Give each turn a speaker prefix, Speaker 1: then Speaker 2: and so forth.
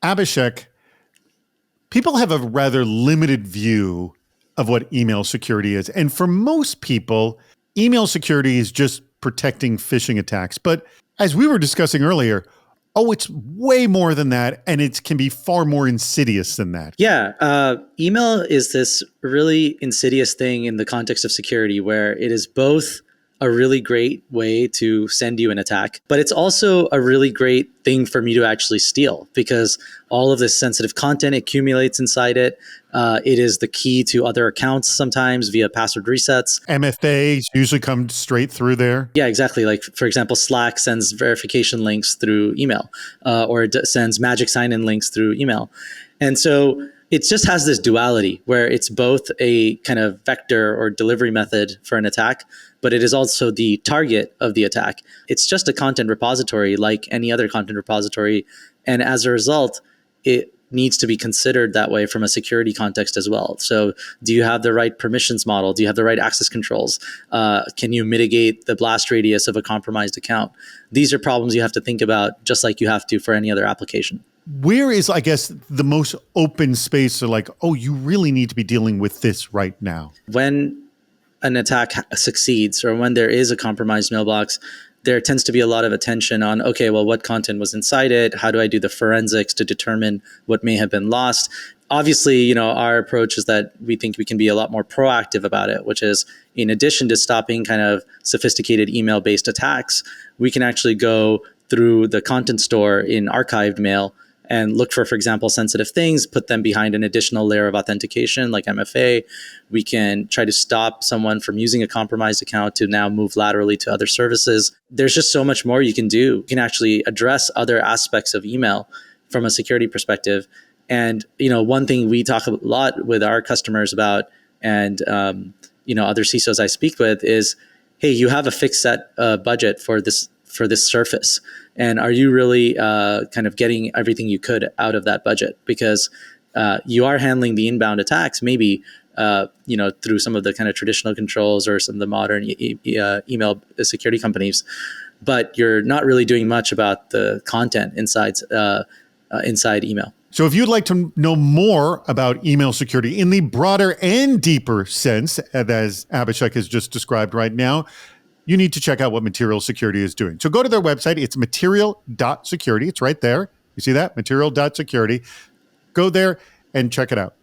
Speaker 1: Abhishek, people have a rather limited view of what email security is. And for most people, email security is just protecting phishing attacks. But as we were discussing earlier, it's way more than that, and it can be far more insidious than that.
Speaker 2: Yeah, email is this really insidious thing in the context of security where it is both a really great way to send you an attack, but it's also a really great thing for me to actually steal because all of this sensitive content accumulates inside it. It is the key to other accounts sometimes via password resets.
Speaker 1: MFAs usually come straight through there.
Speaker 2: Yeah, exactly. Like, for example, Slack sends verification links through email, or it sends magic sign-in links through email. And so it just has this duality where it's both a kind of vector or delivery method for an attack, but it is also the target of the attack. It's just a content repository like any other content repository. And as a result, it needs to be considered that way from a security context as well. So do you have the right permissions model? Do you have the right access controls? Can you mitigate the blast radius of a compromised account? These are problems you have to think about just like you have to for any other application.
Speaker 1: Where is, I guess, the most open space to like, you really need to be dealing with this right now?
Speaker 2: When an attack succeeds or when there is a compromised mailbox, there tends to be a lot of attention on, okay, well, what content was inside it? How do I do the forensics to determine what may have been lost? Obviously, our approach is that we think we can be a lot more proactive about it, which is in addition to stopping kind of sophisticated email-based attacks, we can actually go through the content store in archived mail and look for example, sensitive things, put them behind an additional layer of authentication like MFA. We can try to stop someone from using a compromised account to now move laterally to other services. There's just so much more you can do. You can actually address other aspects of email from a security perspective. And, one thing we talk a lot with our customers about and, other CISOs I speak with is, hey, you have a fixed set budget for this surface. And are you really kind of getting everything you could out of that budget? Because you are handling the inbound attacks, maybe through some of the kind of traditional controls or some of the modern email security companies, but you're not really doing much about the content inside email.
Speaker 1: So if you'd like to know more about email security in the broader and deeper sense, as Abhishek has just described right now, you need to check out what Material Security is doing. So go to their website. It's material.security. It's right there. You see that? Material.security. Go there and check it out.